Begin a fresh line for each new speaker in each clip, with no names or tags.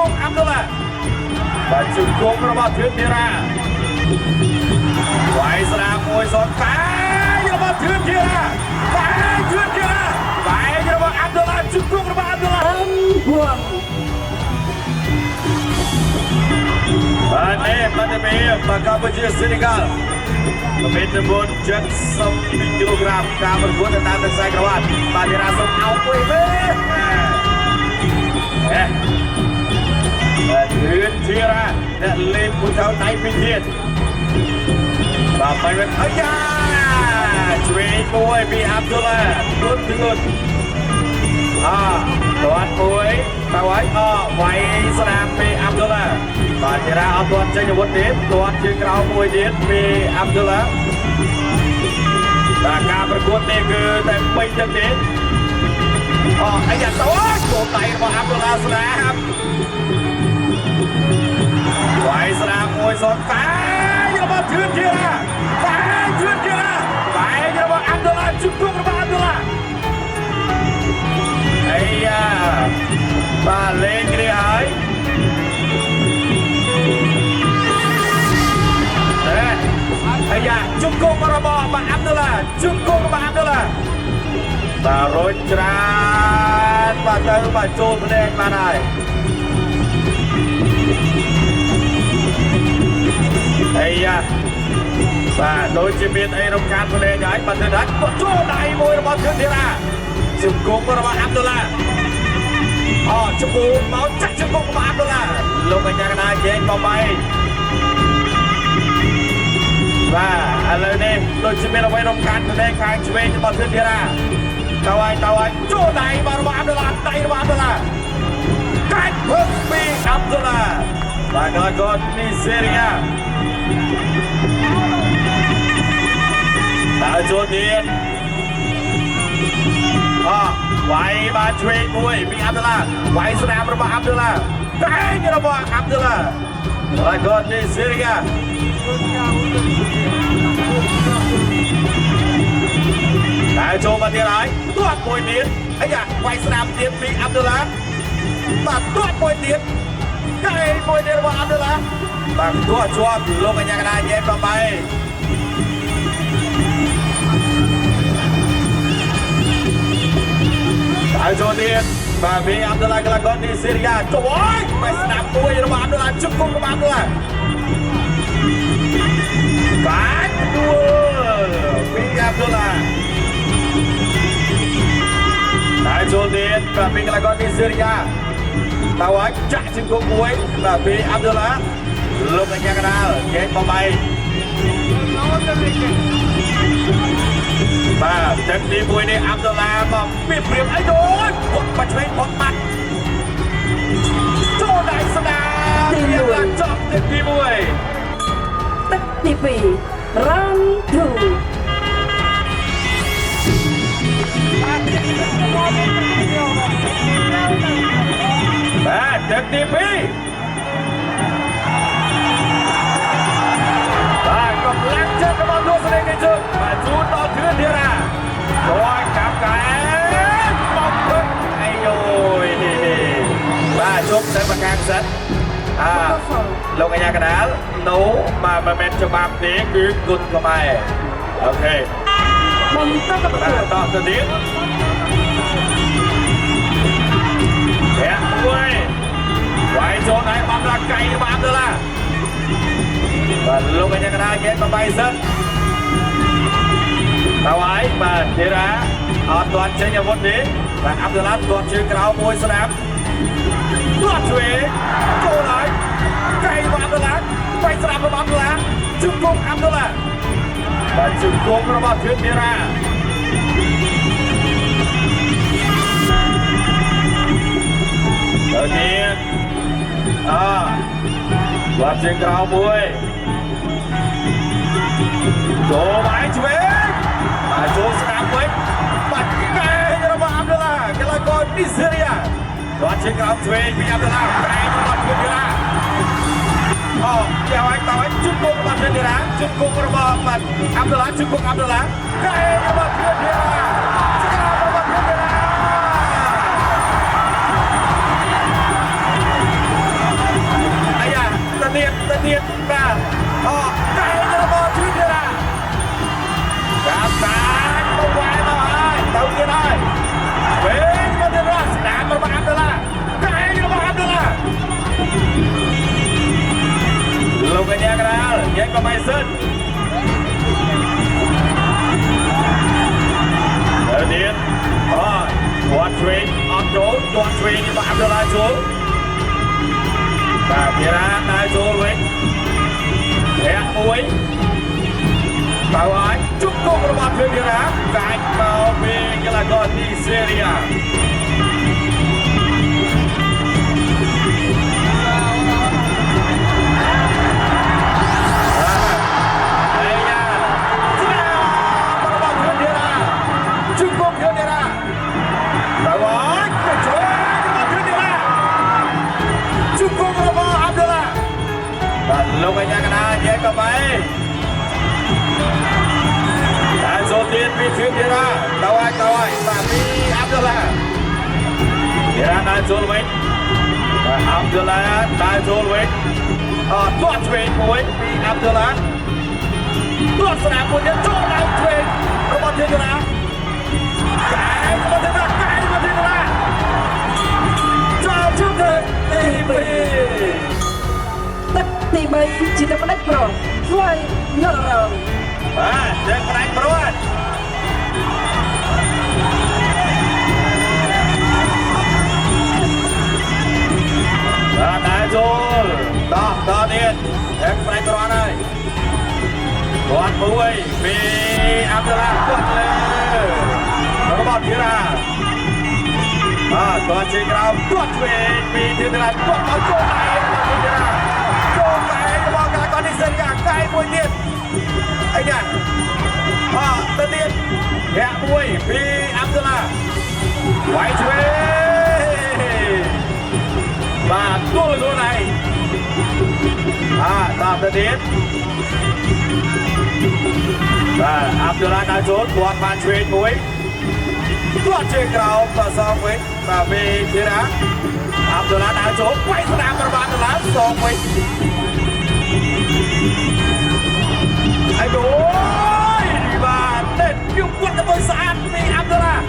กอับดุลละแต่จุดโกงระบาดเถื่อนเดียร์ไว้สนามมวยสดไประบาดเถื่อนเดียร์ไปเถื่อนเดียร์ไประบาดอับดุลละจุดโกงระบาดอับดุลละMaka Kamboja Senegal Pemain pun 70 kilogram ការប្រកួតតាមទឹកខ្សែក្រវ៉ាត់បាទទីរ៉ាសុំអោមួយវិញបាទធឿនធីរ៉ាអ្នកលេងមួយថៅដៃពីទៀតបាទไปវិញអាយ៉ាឆ្វេងមួយពីអាប់ឌុលឡាគុណគុណទាត់មួយទៅហើយវាយស្នាមពីអាប់ឌុលឡាបាទធីរ៉ាអត់ទាន់ចេញអាវុធទៀតទាត់ជើងក្រោមមួយទៀតពីអាប់ឌុលឡាតែការប្រកួតនេះគឺតែ3ទឹកទេអាយ៉ាទៅគោដៃរបស់អាប់ឌុលឡាស្នាមវាយស្នាមមួយសតតែរបស់ធឿនធីរ៉ាតែធឿនធីរ៉ាតែរបស់អាប់ឌុលឡាជុំគុំរបស់អាប់ឌុលឡាអាយ៉ាបាទលេងគ្នាហើយអាយ៉ាជុំគុំរបស់អាប់ឌុលឡាជុំគុំរបស់អាប់ឌុលឡាបាទរត់ច្រានបាទទៅបាទចូលភ្នែកបានហើយអាយ៉ាបាទដូចជាមានអីរំខានភ្នែកហើយបាទទៅដាច់ចូលដៃមួយរបស់ធឿនធីរ៉ាជុំគុំរបស់អាប់ឌុលឡាចំពោះមកចាក់ជង្គង់របស់អាប់ឌុលឡាលោកកញ្ញាកណាជែងបបៃបាទឥឡូវនេះដូចជាមានអ្វីរំខានទៅខាងឆ្វេងរបស់ធឿនធីរ៉ាទៅហើយចូលដៃរបស់អាប់ឌុលឡាដៃរបស់អាប់ឌុលឡាកាច់ពឹកពីអាប់ឌុលឡាបាទគាត់នេះសេរីយ៉ាដល់ចូលទៀតវាយបាទឆ្វេងមួយពីអាប់ឌុលឡាវាយស្នាមរបស់អាប់ឌុលឡាតែរបស់អាប់ឌុលឡាហើយគាត់នេះសេរីយ៉ាតែចូលមកទៀតហើយទាត់មួយទៀតអាយ៉ាវាយស្នាមទៀតពីអាប់ឌុលឡាបាទទាត់មួយទៀតតែមួយទៀតរបស់អាប់ឌុលឡាបាទទាត់ជាប់លោកកញ្ញាកណាញ៉ែបបៃហើយចូលទៀតបាទពីអាប់ឌុលឡាក្លាកននេះសេរីយ៉ាចូលហើយបែរស្នាមមួយរបស់អាប់ឌុលឡាជុំគុំរបស់អាប់ឌុលឡាកាច់ដួលពីអាប់ឌុលឡាហើយចូលទៀតបាទពីក្លាកននេះសេរីយ៉ាទៅហើយចាក់ជង្គង់មួយបាទពីអាប់ឌុលឡាលោកកញ្ញាកដាលញែកបបៃបាទទឹកទី1នេះអាប់ឌុលឡាមកពីព្រៀបអីដូចគាត់បាច់ឆ្វេងគាត់បាត់ចូលដៃស្នាមរៀបឡើងចប់ទឹកទី1
ទឹកទី2 round 2
បាទទឹកទី2បាទកម្លាំងចិត្តរបស់លោកស្រីកេជុបាទជួនដល់ធឿនធីរ៉ាគាត់កាប់កែមកពឹកអីយយបាទជប់ទៅបកាសិនលោកកញ្ញាកដាលនោះបាទមិនមែនច្បាប់ទេគឺគុណខ្មែរអូខេ
បន្តទៅ
តោះទៅទៀតអ្នកមួយវាយចូលដៃបំរាកៃរបស់អាប់ឌុលឡាបាទលោកកញ្ញាកដាលញ៉ែបបៃសិនទៅហើយបាទធីរ៉ាអត់ទាន់ចេញអាវុធទេបាទអាប់ឌុលឡាទាត់ជើងក្រោមមួយស្នាមទាត់ឆ្វេងចូលហើយកៃរបស់អាប់ឌុលឡាវាយស្នាមរបស់អាប់ឌុលឡាជុំគុំអាប់ឌុលឡាបាទជុំគុំរបស់ធឿនធីរ៉ាទៅទៀតបាទជើងក្រោមមួយចូលបាយឆ្វេងបាទចូលស្នាមវិញបាត់កែរបស់អាប់ឌុលឡាកីឡាករនីសេរីយ៉ាគាត់ជើងក្រោមឆ្វេងពីអាប់ឌុលឡាកែរបស់ធឿនធីរ៉ាយកឲ្យតើជុំគុំរបស់ធឿនធីរ៉ាជុំគុំរបស់បាទអាប់ឌុលឡាជុំគុំអាប់ឌុលឡាកែរបស់ធឿនធីរ៉ា ย็นก็ไม่สิ้นเดี๋ยวนี้ตัวเทรนออกโจตัวเทรนมาอัพเดลาโจแบบนี้นะนายโจเลยแหกมวยแต่ว่าจุกกุกระบาดเพื่อนที่รักกายเมาเบงกันละก่อนที่เซียลงไปยังกันนะแยกกันไปแต่โซเดียนมีชื่อเดียร์ตะวันแต่มีอับดุลลาห์เดียร์นายโจลวิกอับดุลลาห์นายโจลวิกตัวเทรนมวยมีอับดุลลาห์ตัวสนามมวยโจนายเทรนระบบเดียร์ไก่ระบบเดียร์ไก่ระบบเดียร์จอมชุดเดินตีปี
ទឹកទី3ជាទឹកផ្ដាច់ប្រុសស្វ័យយល់រង
ទឹកផ្ដាច់ប្រុសតែចូលតទៀតទឹកផ្ដាច់ប្រុសហើយគាត់មួយពីអាប់ដុលឡាគាត់លើរបស់ធីរាគាត់ជាក្រោមគាត់ឆ្វេងពីធីរាគាត់មកចូលដៃរបស់ធីរាចូលដៃរបស់កាកនេះសិនកាកែមួយទៀតអីយ៉ាទៅទៀតអ្នកមួយពីអាប់ដុលឡាវាយឆ្វេងបាទគោលខ្លួនឯងដល់ទៅទៀតបាទអាប់ដុលឡាដល់ចូលគាត់បានឆ្វេងមួយគាត់ជាក្រោមបាទសងវិញបាទពីធីរាអាប់ដុលឡាដល់ចូលវាយស្នាមរបស់អាប់ដុលឡាសងវិញไอ้โว้ยบ้าเต้นยุ่งวัดตัวสะอาดนี่อับดุลลาห์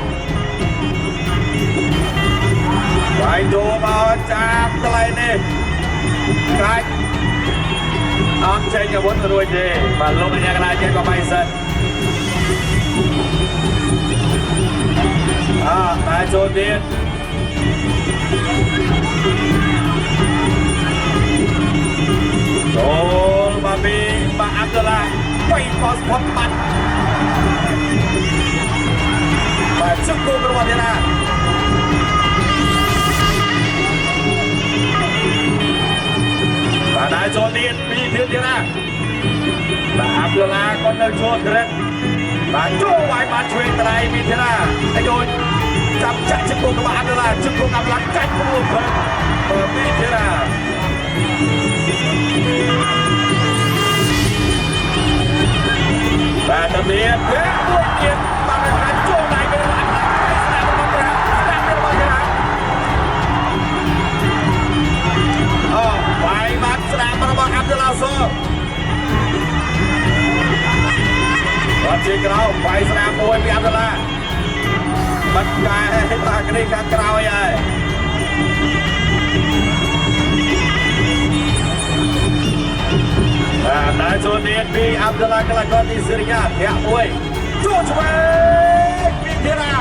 ไปดูมาจากอะไรนี่ใครอัพเชนกับวุฒิรวยดีมาลงในกระดาษเย็นก็ไม่เสร็จนายโจดีนโดนมาบีมาอับดุลลาห์ไปคอสพอดปัดมาชุกกูกระบอกเดียวนะนายโจดีนมีเทียนเดียวนะมาอับดุลลาห์คนหนึ่งโชว์เด็ดมาโจ้ไว้มาช่วยตรายมีเทียนนะไอ้โดนจับจัดชุกกูกระบอกอับดุลลาห์ชุกกูกำลังจัดกูเพิ่มมีเทียนนะแต่ตอนนี้เด็กพวกเกียรติมาเป็นการโจมตีเป็นหลักสนามบอลนะสนามบอลนะไปมาสนามบอลอับดุลลาห์โซ่ตอนที่เราไปสนามมวยพี่อับดุลลาห์มันกลายให้ตากรีการกล่าวใหญ่นายโจเนียนมีอับดุลลาห์กลากรที่สิริยาเทียมวยโจชเวกมีเทียรา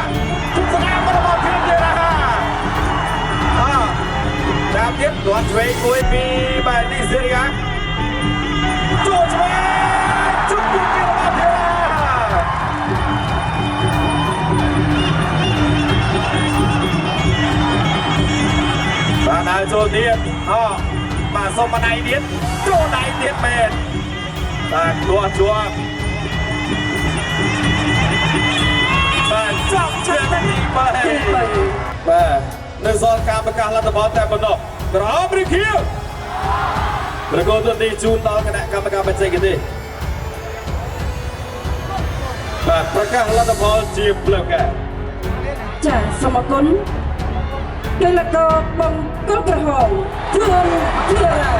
ทุกสนามบอลเทียราดาวเทียมตัวชเวกมวยมีแบบที่สิริยาโจชเวกชุดกุเทียราเทียรานายโจเนียนมาส่งมาในเดียนโจในเดียนเป็นแต่ตัวชัวแต่จับเชือกที่ไปแต่ในโซนการประกาศรัฐบาลแต่บนนอกกรอบริคิวประกอบตัวดีจูนต่อคณะกรรมการเป็นเซกิตีแต่ประกาศรัฐบาลจีบเลิกแก
ចាសមាគមកីឡាករបង្គោលក្រហមជួនធីរា